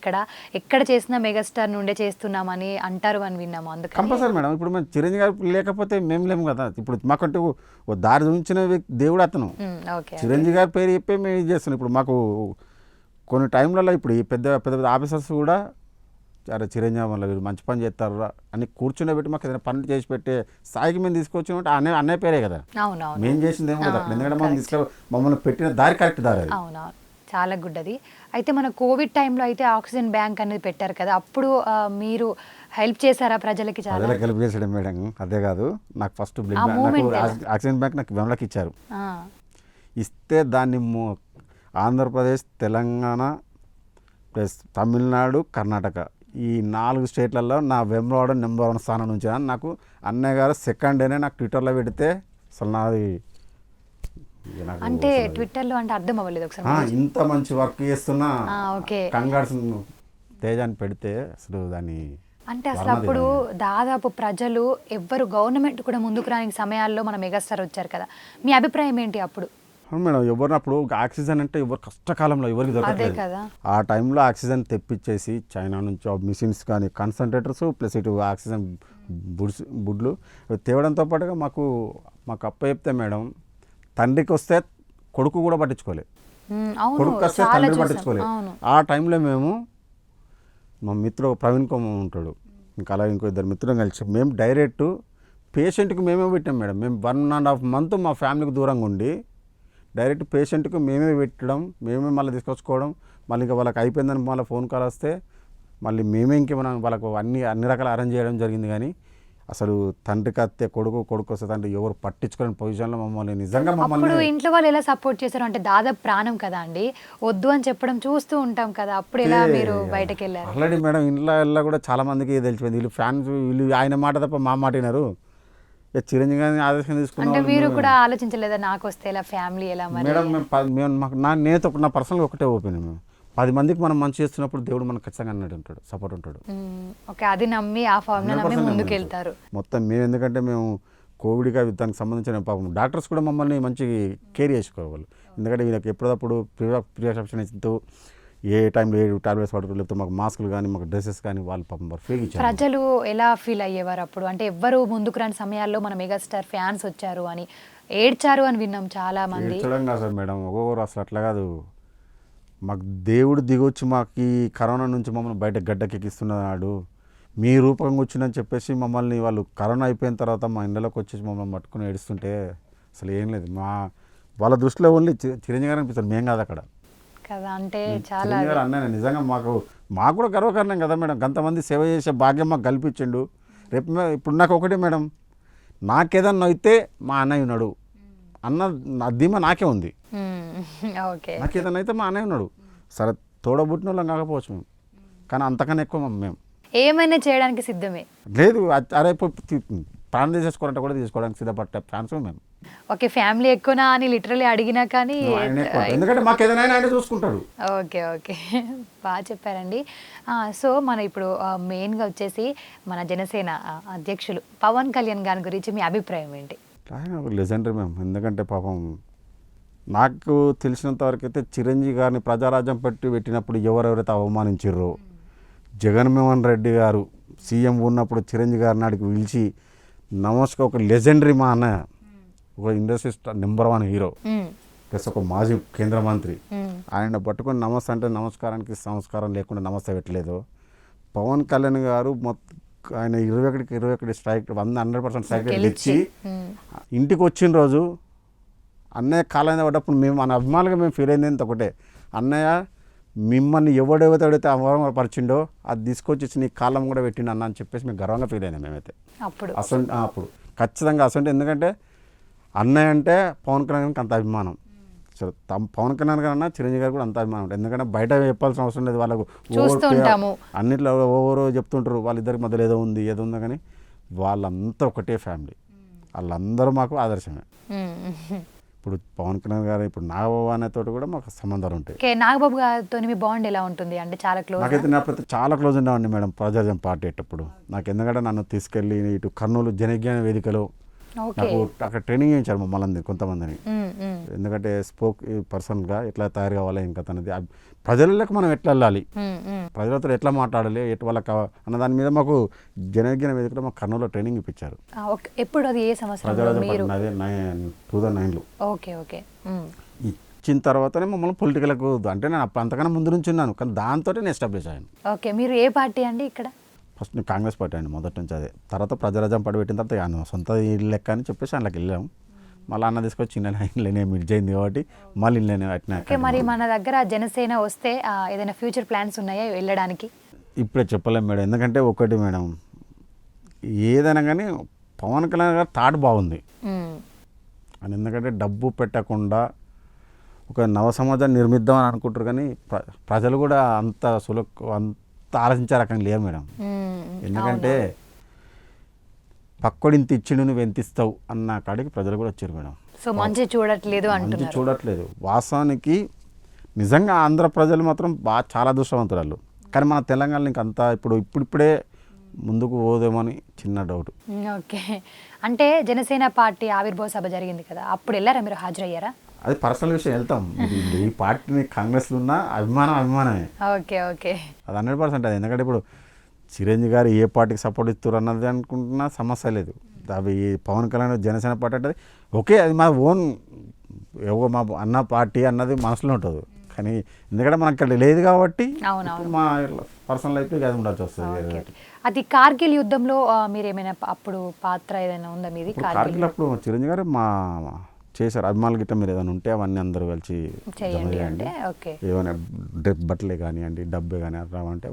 Speaker 1: ఎక్కడ చేసినా మెగాస్టార్ నుండే చేస్తున్నామని అంటారు అని విన్నాము. అందుకే
Speaker 2: కంపల్సరీ మేడం. ఇప్పుడు మేము చిరంజీవి గారు లేకపోతే మేము లేము కదా. ఇప్పుడు మాకంటూ ఓ దారి చూపించిన దేవుడు అతను. చిరంజీవి గారి పేరు చెప్పి మేము ఇది చేస్తున్నాం. ఇప్పుడు మాకు కొన్ని టైంలలో ఇప్పుడు ఈ పెద్ద పెద్ద ఆఫీసర్స్ కూడా అరే చిరంజీవి వల్ల వీళ్ళు మంచి పని చేస్తారా అని కూర్చునే పెట్టి మాకు ఏదైనా పనులు చేసి పెట్టే స్థాయికి మేము తీసుకొచ్చినట్టు అన్నయ్య పేరే కదా. మేము చేసింది ఏమో కదా. ఎందుకంటే మనం మమ్మల్ని పెట్టిన దారి కరెక్ట్ దారి అది.
Speaker 1: చాలా గుడ్ అది. అయితే మన కోవిడ్ టైంలో అయితే ఆక్సిజన్ బ్యాంక్ అనేది పెట్టారు కదా, అప్పుడు మీరు హెల్ప్ చేశారా ప్రజలకి? చాలా
Speaker 2: ప్రజలకు హెల్ప్ చేసాడు మేడం. అదే కాదు, నాకు ఫస్ట్ బ్లడ్
Speaker 1: ఆ
Speaker 2: బ్యాంక్,
Speaker 1: మూమెంట్
Speaker 2: నాకు
Speaker 1: ఎలా?
Speaker 2: ఆక్సిజన్ బ్యాంక్ నాకు వెమ్లకి ఇచ్చారు.
Speaker 1: ఆ,
Speaker 2: ఇస్తే దాన్ని ఆంధ్రప్రదేశ్, తెలంగాణ ప్లస్ తమిళనాడు, కర్ణాటక ఈ 4 స్టేట్లలో నా వెమ్లవాడ నెంబర్ 1 స్థానం నుంచి నాకు అన్నయ్య గారు సెకండ్ డేనే నాకు ట్విట్టర్లో పెడితే అసలు నాది ఇక నాకు
Speaker 1: అంటే
Speaker 2: అసలు
Speaker 1: ట్విట్టర్లో అంటే అర్థం అవ్వలేదు ఒకసారి.
Speaker 2: ఇంత మంచి వర్క్ చేస్తున్నా
Speaker 1: ఓకే.
Speaker 2: కంగార్స్ తేజాన్ని పెడితే అసలు దాన్ని
Speaker 1: అంటే అసలు అప్పుడు దాదాపు ప్రజలు ఎవ్వరు గవర్నమెంట్ కూడా ముందుకు రాని సమయాల్లో మన మెగాస్టార్ వచ్చారు కదా, మీ అభిప్రాయం ఏంటి అప్పుడు?
Speaker 2: అవును మేడం, ఎవరిని అప్పుడు ఆక్సిజన్ అంటే ఎవరు కష్టకాలంలో ఎవరికి
Speaker 1: అదే
Speaker 2: దొరకలేదు.
Speaker 1: కదా.
Speaker 2: ఆ టైంలో ఆక్సిజన్ తెప్పించేసి చైనా నుంచి ఆ మిషన్స్ కానీ కాన్సన్ట్రేటర్స్ ప్లస్ ఇటు ఆక్సిజన్ బుడ్లు తేవడంతో పాటుగా మాకు అప్ప చెప్తే మేడం, తండ్రికి వస్తే కొడుకు కూడా పట్టించుకోలేదు,
Speaker 1: అవును,
Speaker 2: కొడుకు వస్తే
Speaker 1: చాలా
Speaker 2: తండ్రి
Speaker 1: చూసాం.
Speaker 2: పట్టించుకోలేదు.
Speaker 1: అవును.
Speaker 2: ఆ టైంలో మేము మా మిత్రుడు ప్రవీణ్ కుమార్ ఉంటాడు, ఇంకా అలాగే ఇంకో 2 మిత్రులు కలిసి మేము డైరెక్ట్ పేషెంట్కి మేమే పెట్టాం మేడం. మేము 1.5 month మా ఫ్యామిలీకి దూరంగా ఉండి డైరెక్ట్ పేషెంట్కి మేమే పెట్టడం, మేమే మళ్ళీ తీసుకొచ్చుకోవడం, మళ్ళీ ఇంకా వాళ్ళకి అయిపోయిందని మళ్ళీ ఫోన్ కాల్ వస్తే మళ్ళీ మేమే ఇంకేమైనా వాళ్ళకు అన్ని రకాల అరేంజ్ చేయడం జరిగింది. కానీ అసలు తండ్రికి అత్తే కొడుకు, కొడుకు వస్తే తండ్రి ఎవరు పట్టించుకునే పొజిషన్లో మమ్మల్ని నిజంగా
Speaker 1: అప్పుడు ఇంట్లో వాళ్ళు ఎలా సపోర్ట్ చేశారు? అంటే దాదాపు ప్రాణం కదా అండి, వద్దు అని చెప్పడం చూస్తూ ఉంటాం కదా, అప్పుడు ఎలా మీరు బయటకు వెళ్ళారు?
Speaker 2: ఆల్రెడీ మేడం ఇంట్లో కూడా చాలా మందికి తెలిసిపోయింది, వీళ్ళు ఫ్యాన్స్, వీళ్ళు ఆయన మాట తప్ప మా మాట వినరు. చిరంజీవి గారిని ఆదేశం
Speaker 1: అంటే
Speaker 2: తీసుకున్నాం.
Speaker 1: మీరు కూడా ఆలోచించలేదా నాకు వస్తే ఎలా, ఫ్యామిలీ ఎలా? మరి
Speaker 2: మేడం మేము నేనైతే నా పర్సనల్గా ఒకటే ఒపీనియన్, మేము 10 మందికి మనం మంచి చేస్తున్నప్పుడు దేవుడు మనకు ఖచ్చితంగా అన్నట్టు ఉంటాడు, సపోర్ట్ ఉంటాడు.
Speaker 1: ఓకే, అది నమ్మి ఆ ఫార్ములా నమ్మి
Speaker 2: 100%
Speaker 1: ముందుకు
Speaker 2: నమ్మాను.
Speaker 1: వెళ్తారు.
Speaker 2: మొత్తం మేము ఎందుకంటే మేము కోవిడ్గా దానికి సంబంధించిన పాపం డాక్టర్స్ కూడా మమ్మల్ని మంచి కేర్ చేసుకోవాలి. ఎందుకంటే వీళ్ళకి ఎప్పుడప్పుడు ప్రికాషన్ ఇస్తూ ఏ టైంలో ఏ టాబ్లెట్స్ పడుతూ, లేకపోతే మాకు మాస్కులు కానీ మాకు డ్రెస్సెస్ కానీ వాళ్ళు పాపం ఫ్రీగా ఇచ్చారు.
Speaker 1: ప్రజలు ఎలా ఫీల్ అయ్యేవారు అప్పుడు? అంటే ఎవ్వరు ముందుకు రాని సమయాల్లో మన మెగాస్టార్ ఫ్యాన్స్ వచ్చారు అని ఏడ్చారు అని విన్నాం చాలా మంది.
Speaker 2: ఏడ్చడం కాదు సార్ మేడం, ఒక్కొక్కరు అసలు అట్లా కాదు, మాకు దేవుడు దిగొచ్చి మాకు ఈ కరోనా నుంచి మమ్మల్ని బయట గడ్డకెక్కిస్తున్నాడు, మీ రూపంగా వచ్చిందని చెప్పేసి మమ్మల్ని వాళ్ళు కరోనా అయిపోయిన తర్వాత మా ఇండ్లలోకి వచ్చేసి మమ్మల్ని పట్టుకుని ఏడుస్తుంటే అసలు ఏం లేదు, వాళ్ళ దృష్టిలో ఓన్లీ చిరంజీవి గారు అనిపిస్తారు, మేం కాదు అక్కడ
Speaker 1: కదా. అంటే చాలా
Speaker 2: చిరంజీవి గారు అన్నయ్య నిజంగా మాకు కూడా గర్వకారణం కదా మేడం, కొంతమంది సేవ చేసే భాగ్యం మాకు కల్పించిండు. రేపు ఇప్పుడు నాకు ఒకటే మేడం, నాకేదన్నా అయితే మా అన్నయ్య ఉన్నాడు అన్న నా ధీమా నాకే ఉంది.
Speaker 1: ఓకే,
Speaker 2: నాకేదన్నా అయితే మా అన్నయ్య ఉన్నాడు. సరే తోడబుట్టిన వాళ్ళం కాకపోవచ్చు మేము, కానీ అంతకన్నా ఎక్కువ మేము
Speaker 1: ఏమైనా చేయడానికి సిద్ధమే.
Speaker 2: లేదు. అరే ప్రాణం తీసేసుకోవాలంటే కూడా తీసుకోవడానికి సిద్ధపడ్డ ఫ్యాన్స్ మేము.
Speaker 1: ఓకే, ఫ్యామిలీ ఎక్కువనా అని లిటరలీ అడిగినా కానీ
Speaker 2: ఆయన ఎక్కువ, ఎందుకంటే మాకు ఏదైనా ఆయన చూసుకుంటాడు.
Speaker 1: ఓకే ఓకే, బాగా చెప్పారండి. సో మన ఇప్పుడు మెయిన్గా వచ్చేసి మన జనసేన అధ్యక్షులు పవన్ కళ్యాణ్ గారి గురించి మీ అభిప్రాయం ఏంటి?
Speaker 2: ఆయన ఒక లెజెండరీ మేము, ఎందుకంటే పాపం నాకు తెలిసినంత వరకు అయితే చిరంజీవి గారిని ప్రజారాజ్యం పెట్టినప్పుడు ఎవరెవరైతే అవమానించారో, జగన్మోహన్ రెడ్డి గారు సీఎం ఉన్నప్పుడు చిరంజీవి గారిని అడిగి పిలిచి నమస్కారం, ఒక లెజెండరీ మా అన్నయ్య, ఒక ఇండస్ట్రీ నెంబర్ 1 హీరో ప్లస్ ఒక మాజీ కేంద్ర మంత్రి, ఆయన పట్టుకొని నమస్తే అంటే నమస్కారానికి సంస్కారం లేకుండా నమస్తే పెట్టలేదు. పవన్ కళ్యాణ్ గారు మొత్తం ఆయన 21 స్ట్రైక్ 100% స్ట్రైక్ తెచ్చి ఇంటికి వచ్చిన రోజు అన్నయ్య కాలం పడ్డప్పుడు మేము మన అభిమానులుగా మేము ఫీల్ అయింది ఎంత ఒకటే, అన్నయ్య మిమ్మల్ని ఎవడెవడైతే అవమానపరిచిండో అది తీసుకొచ్చేసి నీ కాలం కూడా పెట్టిండు అన్న అని చెప్పేసి మేము గర్వంగా ఫీల్ అయినాం మేమైతే అప్పుడు ఖచ్చితంగా అసలు. ఎందుకంటే అన్నయ్య అంటే పవన్ కళ్యాణ్ గారికి అంత అభిమానం, సరే పవన్ కళ్యాణ్ గారు అన్న చిరంజీవి గారు కూడా అంత అభిమానం ఉంటుంది. ఎందుకంటే బయట చెప్పాల్సిన అవసరం లేదు, వాళ్ళకు అన్నిట్లో ఓవరో చెప్తుంటారు, వాళ్ళిద్దరికి మధ్యలో ఏదో ఉందో కానీ వాళ్ళంతా ఒకటే ఫ్యామిలీ, వాళ్ళందరూ మాకు ఆదర్శమే. ఇప్పుడు పవన్ కళ్యాణ్ గారు ఇప్పుడు నాగబాబు అనేతో కూడా మాకు సంబంధాలు ఉంటాయి.
Speaker 1: నాగబాబు గారితో మీ బాండ్ ఎలా ఉంటుంది? అంటే చాలా క్లోజ్.
Speaker 2: నాకైతే నాకైతే చాలా క్లోజ్ ఉండేవాడిని మేడం ప్రజారాజ్యం పార్టీ అయ్యేటప్పుడు. నాకు ఎందుకంటే నన్ను తీసుకెళ్ళి ఇటు కర్నూలు జనజ్ఞాన వేదికలో నాకు అక్కడ ట్రైనింగ్ చేయించారు మమ్మల్ని కొంతమందిని, ఎందుకంటే స్పోక్ పర్సన్గా ఎట్లా తయారు కావాలి ఇంకా తనది ప్రజలకు మనం ఎట్లా వెళ్ళాలి, ప్రజలతో ఎట్లా మాట్లాడాలి వాళ్ళకి అన్న దాని మీద మాకు జనజ్ఞాన వేదికలో మాకు కర్నూలులో ట్రైనింగ్ ఇప్పించారు.
Speaker 1: ఎప్పుడు అది ఏ సంవత్సరం?
Speaker 2: 2009లో.
Speaker 1: Okay okay.
Speaker 2: ఇచ్చిన తర్వాతనే మమ్మల్ని పొలిటికల్కు, అంటే నేను అంతకన్నా ముందు నుంచి ఉన్నాను కానీ దాంతో నేను ఎస్టాబ్లిష్ అయ్యాను.
Speaker 1: ఓకే, మీరు ఏ పార్టీ అండి ఇక్కడ?
Speaker 2: ఫస్ట్ నేను కాంగ్రెస్ పార్టీ అండి మొదటి నుంచి, అదే తర్వాత ప్రజారాజ్యం పడిపెట్టిన తర్వాత సొంత లెక్క అని చెప్పేసి అందులోకి వెళ్ళాము. మళ్ళీ అన్న తీసుకొచ్చి ఇంట్లోనే మిర్చి అయింది కాబట్టి మళ్ళీ ఇంట్లోనే అట్లా
Speaker 1: ఓకే, మరి మన దగ్గర జనసేన వస్తే ఏదైనా ఫ్యూచర్ ప్లాన్స్ ఉన్నాయా వెళ్ళడానికి?
Speaker 2: ఇప్పుడే చెప్పలేం మేడం, ఎందుకంటే ఒకటి మేడం, ఏదైనా కానీ పవన్ కళ్యాణ్ గారు థాట్ బాగుంది అని, ఎందుకంటే డబ్బు పెట్టకుండా ఒక నవ సమాజాన్ని నిర్మిద్దాం అని అనుకుంటారు, కానీ ప్రజలు కూడా అంత అంత ఆలోచించే రకంగా లేరు మేడం. ఎందుకంటే పక్కడింత ఇచ్చిండు నువ్వు ఎంత ఇస్తావు అన్న కాడికి ప్రజలు కూడా వచ్చారు మేడం.
Speaker 1: సో మంచి చూడట్లేదు
Speaker 2: మంచి
Speaker 1: అంటున్నారు.
Speaker 2: చూడట్లేదు. వాస్తవానికి నిజంగా ఆంధ్ర ప్రజలు మాత్రం బాగా చాలా అదృష్టవంతులు వాళ్ళు, కానీ మన తెలంగాణలో ఇంకంతా ఇప్పుడిప్పుడే ముందుకు పోదేమని చిన్న డౌట్.
Speaker 1: ఓకే, అంటే జనసేన పార్టీ ఆవిర్భావ సభ జరిగింది కదా, అప్పుడు వెళ్ళారా మీరు, హాజరయ్యారా?
Speaker 2: అది పర్సనల్ విషయం, వెళ్తాం. ఈ పార్టీని కాంగ్రెస్లో ఉన్న అభిమానమే.
Speaker 1: ఓకే ఓకే,
Speaker 2: అది 100% అది. ఎందుకంటే ఇప్పుడు చిరంజీవి గారు ఏ పార్టీకి సపోర్ట్ ఇస్తారు అన్నది అనుకుంటున్నా సమస్య లేదు. అవి పవన్ కళ్యాణ్ జనసేన పార్టీ అంటే ఓకే, అది మా ఓన్ మా అన్న పార్టీ అన్నది మనసులో ఉంటుంది, కానీ ఎందుకంటే మనకి ఇక్కడ లేదు కాబట్టి మా పర్సనల్ లైఫ్ అది ఉండాల్సి వస్తుంది.
Speaker 1: అది కార్గిల్ యుద్ధంలో మీరు ఏమైనా అప్పుడు పాత్ర ఏదైనా ఉందా మీది?
Speaker 2: కార్గిల్ అప్పుడు చిరంజీవి గారు మా చేశారు, అభిమానులు గిట్ట మీరు ఏదైనా ఉంటే అవన్నీ అందరూ కలిసి
Speaker 1: చేయండి,
Speaker 2: ఏమైనా బట్టలే కానివ్వండి, డబ్బే కానీ రావంటే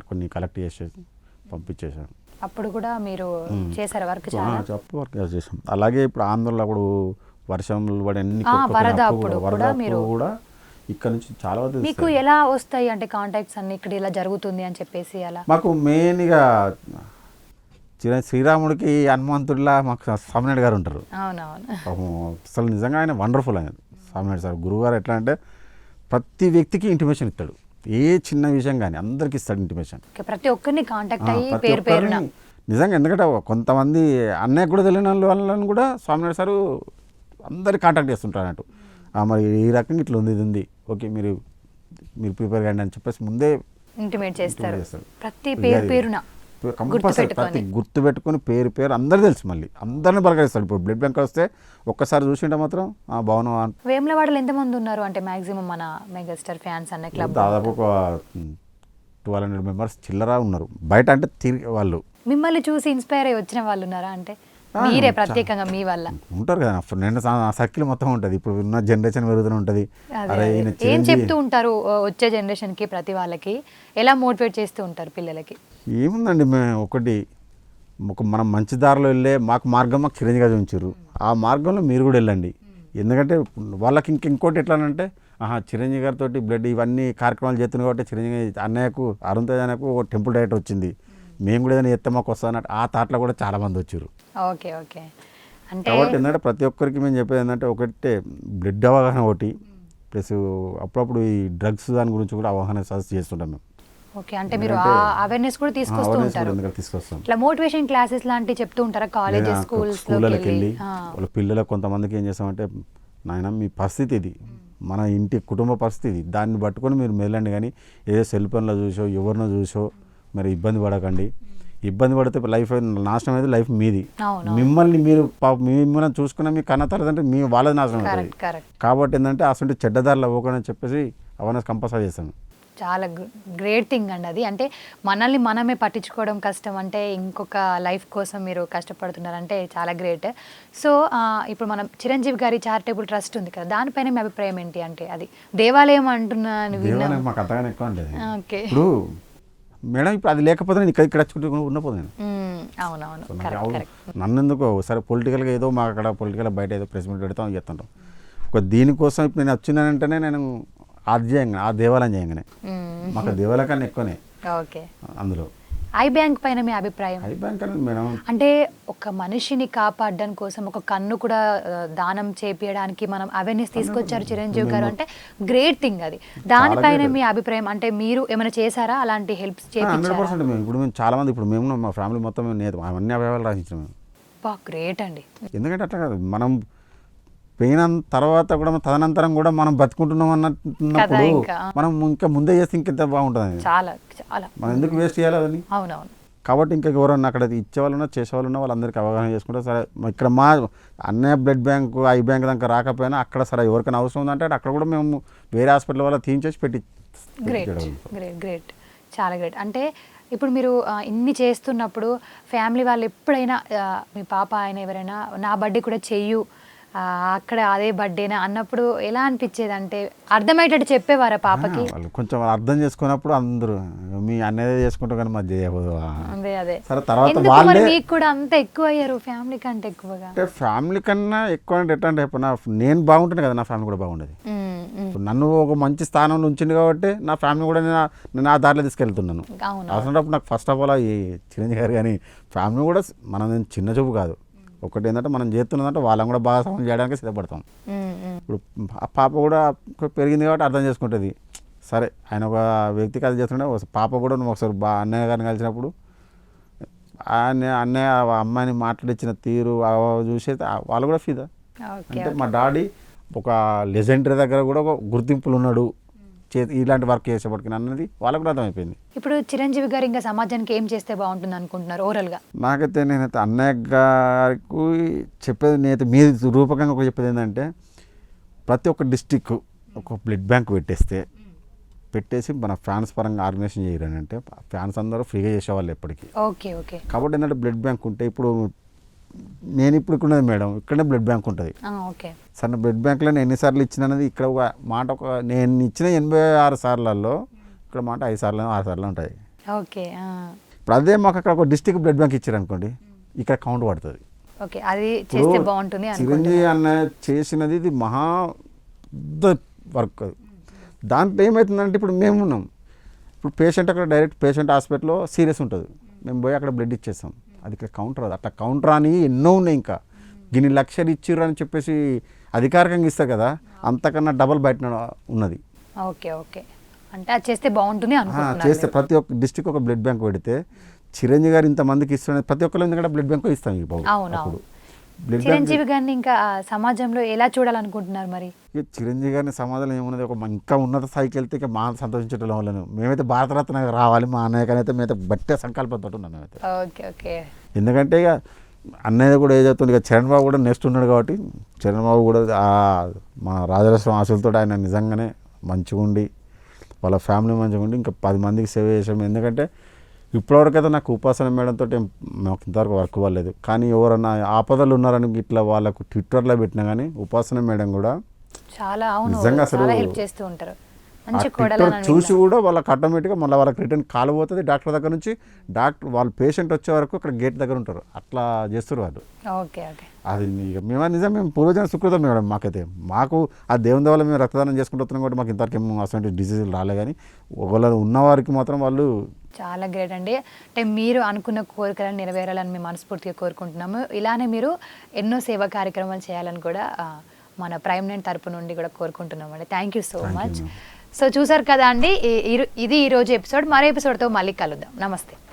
Speaker 2: కొన్ని కలెక్ట్ చేసేసి పంపించేశారు.
Speaker 1: అప్పుడు కూడా మీరు చేశారు వర్క్?
Speaker 2: చెప్పు వర్క్ చేసాం. అలాగే ఇప్పుడు ఆంధ్రలో అప్పుడు వర్షంలు పడి అన్ని
Speaker 1: వరద అప్పుడు
Speaker 2: కూడా ఇక్కడ నుంచి చాలా
Speaker 1: మీకు ఎలా వస్తాయి అంటే కాంటాక్ట్స్ అన్ని, ఇక్కడ ఇలా జరుగుతుంది అని చెప్పేసి? అలా
Speaker 2: మాకు మెయిన్గా శ్రీరాముడికి హనుమంతుడిలా మాకు స్వామినాయుడు గారు ఉంటారు. అసలు నిజంగా ఆయన వండర్ఫుల్. ఆయన స్వామినాయుడు సార్ గురువుగారు ఎట్లా అంటే ప్రతి వ్యక్తికి ఇంటిమేషన్ ఇస్తాడు, ఏ చిన్న విషయం కానీ అందరికి ఇస్తాడు ఇంటిమేషన్,
Speaker 1: ప్రతి ఒక్కరిని కాంటాక్ట్ అయ్యి పేరు పేరున
Speaker 2: నిజంగా. ఎందుకంటే కొంతమంది అన్నయ్య కూడా తెలియని వాళ్ళని కూడా స్వామినాయుడు సారు అందరికి కాంటాక్ట్ చేస్తుంటారు అన్నట్టు. మరి ఈ రకంగా ఇట్లా ఉంది, ఇది ఉంది, ఓకే మీరు ప్రిపేర్ కండి అని చెప్పేసి ముందే
Speaker 1: ఇంటిమేట్ చేస్తారు. ప్రతి పేరు పేరున
Speaker 2: కంపల్సరీ ప్రతి గుర్తు పెట్టుకుని పేరు అందరూ తెలుసు, మళ్ళీ అందరిని పలకరిస్తాడు. ఇప్పుడు బ్లడ్ బ్యాంక్ వస్తే ఒక్కసారి చూసింటే మాత్రం బాగున్నా.
Speaker 1: వేములవాడలో ఎంతమంది ఉన్నారు అంటే మాక్సిమం మన మెగాస్టార్ ఫ్యాన్స్ అనే క్లబ్?
Speaker 2: దాదాపు ఒక 1200 మెంబర్స్ చిల్లరా ఉన్నారు బయట. అంటే తిరిగి వాళ్ళు
Speaker 1: మిమ్మల్ని చూసి ఇన్స్పైర్ అయ్యి వచ్చిన వాళ్ళు ఉన్నారా? అంటే మీరే ప్రత్యేకంగా మీ వల్ల
Speaker 2: ఉంటారు కదా, నేను సర్కిల్ మొత్తం ఉంటుంది. ఇప్పుడు ఉన్న జనరేషన్ పెరుగుతూనే ఉంటుంది.
Speaker 1: ఏం చెప్తూ ఉంటారు వచ్చే జనరేషన్కి, ప్రతి వాళ్ళకి ఎలా మోటివేట్ చేస్తూ ఉంటారు పిల్లలకి?
Speaker 2: ఏముందండి, మేము మనం మంచి దారిలో వెళ్ళే మాకు చిరంజీవి గారు ఉంచారు, ఆ మార్గంలో మీరు కూడా వెళ్ళండి. ఎందుకంటే వాళ్ళకి ఇంకోటి ఎట్లానంటే చిరంజీవి గారితో బ్లడ్ ఇవన్నీ కార్యక్రమాలు చేస్తున్నాయి కాబట్టి చిరంజీవి అన్నయ్యకు అరుణ్ అన్నయ్యకు ఒక టెంపుల్ డైరెక్టర్ వచ్చింది, మేము కూడా ఏదైనా ఎత్తే మాకు వస్తా అన్నట్టు ఆ థాట్లో కూడా చాలామంది వచ్చారు.
Speaker 1: ఓకే ఓకే, అంటే
Speaker 2: కాబట్టి ఏంటంటే ప్రతి ఒక్కరికి మేము చెప్పేది ఏంటంటే ఒకటే బ్లడ్ అవగాహన ఒకటి, ప్లస్ అప్పుడప్పుడు ఈ డ్రగ్స్ దాని గురించి కూడా అవగాహన సజెస్ట్ చేస్తుంటాం మేము.
Speaker 1: ఓకే, అంటే మీరు అవేర్నెస్ కూడా తీసుకొస్తూ ఉంటారు.
Speaker 2: తీసుకొస్తాం.
Speaker 1: ఇట్లా మోటివేషన్ క్లాసెస్ లాంటివి చెప్తూ ఉంటారా కాలేజెస్
Speaker 2: స్కూళ్ళకి వెళ్ళి? వాళ్ళ పిల్లలకు కొంతమందికి ఏం చేస్తామంటే, నాయన మీ పరిస్థితి ఇది, మన ఇంటి కుటుంబ పరిస్థితి ఇది, దాన్ని పట్టుకొని మీరు మెల్లండి, కానీ ఏదో సెల్ ఫోన్లో చూసో ఎవరినో చూసో మరి ఇబ్బంది పడకండి. ఇబ్బంది పడితే లైఫ్ నాశనం అయితే లైఫ్ మీది. మిమ్మల్ని చూసుకున్న మీ కన్న తల్లిదండ్రులు మీ వాళ్ళది నాశనం అవుతుంది. కాబట్టి ఏంటంటే అసలు చెడ్డదారులు అవ్వకూడదని చెప్పేసి అవేర్నెస్ కంపల్సరీ చేస్తాను.
Speaker 1: చాలా గ్రేట్ థింగ్ అండి అది. అంటే మనల్ని మనమే పట్టించుకోవడం కష్టం, అంటే ఇంకొక లైఫ్ కోసం మీరు కష్టపడుతున్నారంటే చాలా గ్రేట్. సో ఇప్పుడు మనం చిరంజీవి గారి చారిటబుల్ ట్రస్ట్ ఉంది కదా, దానిపైన మీ అభిప్రాయం ఏంటి? అంటే అది దేవాలయం అంటున్నాను.
Speaker 2: మాకు అంతగానే ఎక్కువ అంటే ఇప్పుడు మేడం ఇప్పుడు అది లేకపోతే నేను ఇక్కడ ఉన్నపోతాను.
Speaker 1: అవునవును,
Speaker 2: నన్ను ఎందుకో సరే పొలిటికల్గా ఏదో మాకు అక్కడ పొలిటికల్ బయట ఏదో ప్రెస్ మీట్ పెడతాం చెప్తుంటాం. ఒక దీనికోసం ఇప్పుడు నేను వచ్చినానంటేనే నేను ఆ దేవాలయం చేయగానే మాకు దేవాలయం కన్నా ఎక్కువనే.
Speaker 1: ఓకే,
Speaker 2: అందులో
Speaker 1: ఐ బ్యాంక్ పైన మీ అభిప్రాయం?
Speaker 2: ఐ బ్యాంక్ అనేది మేడం
Speaker 1: అంటే ఒక మనిషిని కాపాడడం కోసం ఒక కన్ను కూడా దానం చేపించడానికి మనం అవేర్నెస్ తీసుకొచ్చారు చిరంజీవి గారు, అంటే గ్రేట్ థింగ్ అది. దానిపైన మీ అభిప్రాయం అంటే మీరు ఏమైనా చేశారా అలాంటి హెల్ప్స్?
Speaker 2: 100% మేము చాలా మంది ఇప్పుడు మేము మా ఫ్యామిలీ మొత్తం అన్ని అవయవాలు రాసించాం మేము.
Speaker 1: గ్రేట్ అండి.
Speaker 2: ఎందుకంటే అట్లా కాదు, మనం పోయిన తర్వాత కూడా తదనంతరం కూడా మనం బతుకుంటున్నాం అన్నప్పుడు మనం ఇంకా ముందే చేస్తే ఇంకెంత బాగుంటుంది.
Speaker 1: చాలా చాలా
Speaker 2: మనం ఎందుకు వేస్ట్ చేయాలి అదని.
Speaker 1: అవునవును.
Speaker 2: కాబట్టి ఇంకా ఎవరన్నా అక్కడ ఇచ్చేవాళ్ళు ఉన్నా చేసేవాళ్ళు ఉన్నా వాళ్ళందరికీ అవగాహన చేసుకుంటే సరే ఇక్కడ మా అన్నయ్య బ్లడ్ బ్యాంకు ఐ బ్యాంక్ దాకా రాకపోయినా అక్కడ సరే ఎవరికైనా అవసరం ఉందంటే అక్కడ కూడా మేము వేరే హాస్పిటల్ వల్ల తీయించేసి పెట్టి.
Speaker 1: గ్రేట్ గ్రేట్ గ్రేట్, చాలా గ్రేట్. అంటే ఇప్పుడు మీరు ఇన్ని చేస్తున్నప్పుడు ఫ్యామిలీ వాళ్ళు ఎప్పుడైనా మీ పాప ఆయన ఎవరైనా నా బర్త్డే కూడా చెయ్యు అక్కడ అదే బర్త్డేనా అన్నప్పుడు ఎలా అనిపించేది? అంటే అర్థమయ్యేటట్టు చెప్పేవారా పాపకి?
Speaker 2: వాళ్ళు కొంచెం అర్థం చేసుకున్నప్పుడు అందరూ మీ అన్నదే చేసుకుంటాం కానీ మాది చేయకూడదు.
Speaker 1: అదే అదే
Speaker 2: సరే తర్వాత
Speaker 1: ఎందుకు మరి
Speaker 2: వాళ్ళే
Speaker 1: మీకు కూడా అంత ఎక్కువ అయ్యారు ఫ్యామిలీ కంటే ఎక్కువగా?
Speaker 2: అంటే ఫ్యామిలీ కన్నా ఎక్కువ అంటే ఎట్లా అంటే ఇప్పుడు నేను బాగుంటాను కదా, నా ఫ్యామిలీ కూడా బాగుండేది. ఇప్పుడు నన్ను ఒక మంచి స్థానంలో ఉంచింది కాబట్టి నా ఫ్యామిలీ కూడా నేను ఆ దారిలో తీసుకెళ్తున్నాను.
Speaker 1: అవును.
Speaker 2: అవసరమైనప్పుడు నాకు ఫస్ట్ ఆఫ్ ఆల్ ఈ చిరంజీవి గారు కానీ ఫ్యామిలీ కూడా మనం చిన్న చూపు కాదు. ఒకటి ఏంటంటే మనం చేస్తున్నదంటే వాళ్ళని కూడా బాగా సహాయం చేయడానికి సిద్ధపడతాం. ఇప్పుడు ఆ పాప కూడా పెరిగింది కాబట్టి అర్థం చేసుకుంటుంది. సరే ఆయన ఒక వ్యక్తికి అది చేస్తుంటే పాప కూడా నువ్వు ఒకసారి అన్నయ్య గారిని కలిసినప్పుడు అన్నయ్య అమ్మాయిని మాట్లాడించిన తీరు చూసి వాళ్ళు కూడా ఫీదా. అంటే మా డాడీ ఒక లెజెండరీ దగ్గర కూడా ఒక గుర్తింపులు ఉన్నాడు ఇలాంటి వర్క్ చేసేపటికి అన్నది వాళ్ళకు కూడా అర్థమైపోయింది.
Speaker 1: ఇప్పుడు చిరంజీవి గారు ఇంకా సమాజానికి ఏం చేస్తే బాగుంటుంది అనుకుంటున్నారు ఓవరాల్గా?
Speaker 2: నేనైతే అన్నయ్య గారికి చెప్పేది, నేనైతే మీ రూపకంగా ఒక చెప్పేది ఏంటంటే ప్రతి ఒక్క డిస్టిక్ ఒక బ్లడ్ బ్యాంక్ పెట్టేసి మన ఫ్యాన్స్ పరంగా ఆర్గనైజేషన్ చేయరని అంటే ఫ్యాన్స్ అందరూ ఫ్రీగా చేసేవాళ్ళు ఎప్పటికీ.
Speaker 1: Okay okay. కాబట్టి
Speaker 2: ఏంటంటే బ్లడ్ బ్యాంక్ ఉంటే ఇప్పుడు నేను ఇప్పుడు ఉన్నది మేడం ఇక్కడనే బ్లడ్ బ్యాంక్ ఉంటుంది.
Speaker 1: ఓకే
Speaker 2: సార్ బ్లడ్ బ్యాంక్లో నేను ఎన్నిసార్లు ఇచ్చినది ఇక్కడ ఒక మాట నేను ఇచ్చిన 86 సార్లలో ఇక్కడ మాట 5 సార్లు 6 సార్లు ఉంటుంది.
Speaker 1: ఓకే.
Speaker 2: ఇప్పుడు అదే మాకు అక్కడ ఒక డిస్టిక్ బ్లడ్ బ్యాంక్ ఇచ్చారు అనుకోండి, ఇక్కడ కౌంట్ పడుతుంది.
Speaker 1: ఓకే, అది చేస్తే బాగుంటుంది.
Speaker 2: చిరంజీవి అన్న చేసినది ఇది మహా పెద్ద వర్క్. అది దాంట్లో ఏమవుతుందంటే ఇప్పుడు మేము ఉన్నాం, ఇప్పుడు పేషెంట్ అక్కడ డైరెక్ట్ పేషెంట్ హాస్పిటల్లో సీరియస్ ఉంటుంది, మేము పోయి అక్కడ బ్లడ్ ఇచ్చేస్తాం. అది ఇక్కడ కౌంటర్ అది అట్లా కౌంటర్ అని ఎన్నో ఉన్నాయి. ఇంకా గిన్ని లక్షలు ఇచ్చిర్రు అని చెప్పేసి అధికారికంగా ఇస్తారు కదా, అంతకన్నా డబల్ బయట ఉన్నది.
Speaker 1: ఓకే ఓకే, అంటే అది చేస్తే బాగుంటుంది అనుకుంటున్నాను.
Speaker 2: చేస్తే ప్రతి ఒక్క డిస్టిక్ ఒక బ్లడ్ బ్యాంక్ పెడితే చిరంజీవి గారు ఇంతమందికి ఇస్తున్నది ప్రతి ఒక్కరు ఎందుకంటే బ్లడ్ బ్యాంక్ ఇస్తాం.
Speaker 1: అవును. చిరంజీవి గారిని ఇంకా సమాజంలో ఎలా చూడాలనుకుంటున్నారు మరి?
Speaker 2: చిరంజీవి గారిని సమాజంలో ఏమున్నది, ఒక ఇంకా ఉన్నత స్థాయికి వెళ్తే ఇంకా మా సంతోషించడం వాళ్ళను. మేమైతే భారతరత్న రావాలి మా అన్నయ్య కానీ అయితే మేమైతే బట్టే సంకల్పంతో ఉన్నాం మేమైతే.
Speaker 1: Okay okay.
Speaker 2: ఎందుకంటే ఇక అన్నయ్య కూడా ఏదవుతుంది, ఇక చరణ్ బాబు కూడా నెక్స్ట్ ఉన్నాడు కాబట్టి చరణ్ బాబు కూడా మన రాజలక్ష్మి ఆశలతో ఆయన నిజంగానే మంచిగా ఉండి వాళ్ళ ఫ్యామిలీ మంచిగా ఉండి ఇంకా 10 మందికి సేవ చేసాం. ఎందుకంటే ఇప్పటివరకైతే నాకు ఉపాసన మేడంతో మాకు ఇంతవరకు వర్క్ అవ్వలేదు, కానీ ఎవరన్నా ఆపదలు ఉన్నారని ఇట్లా వాళ్ళకు ట్విట్టర్లో పెట్టినా కానీ ఉపాసన మేడం కూడా
Speaker 1: చాలా
Speaker 2: నిజంగా అసలు
Speaker 1: హెల్ప్ చేస్తూ ఉంటారు.
Speaker 2: చూసి కూడా వాళ్ళకి ఆటోమేటిక్గా మళ్ళీ వాళ్ళకి రిటర్న్ కాల్ పోతుంది డాక్టర్ దగ్గర నుంచి. డాక్టర్ వాళ్ళ పేషెంట్ వచ్చే వరకు అక్కడ గేట్ దగ్గర ఉంటారు, అట్లా చేస్తారు వాళ్ళు.
Speaker 1: Okay okay.
Speaker 2: అది మేము పూర్వజన సుకృతం మేడం. మాకు ఆ దేవుని వల్ల మేము రక్తదానం చేసుకుంటున్నాం కాబట్టి మాకు ఇంతవరకు ఏమో అసలు డిసీజులు రాలే, కానీ ఒకవేళ ఉన్నవారికి మాత్రం వాళ్ళు
Speaker 1: చాలా గ్రేట్ అండి. అంటే మీరు అనుకున్న కోరికలను నెరవేరాలని మేము మనస్ఫూర్తిగా కోరుకుంటున్నాము. ఇలానే మీరు ఎన్నో సేవా కార్యక్రమాలు చేయాలని కూడా మన ప్రైమ్ నైన్ తరపు నుండి కూడా కోరుకుంటున్నామండి. Thank you so much. So చూసారు కదా అండి, ఇది ఈరోజు ఎపిసోడ్. మరో ఎపిసోడ్తో మళ్ళీ కలుద్దాం. నమస్తే.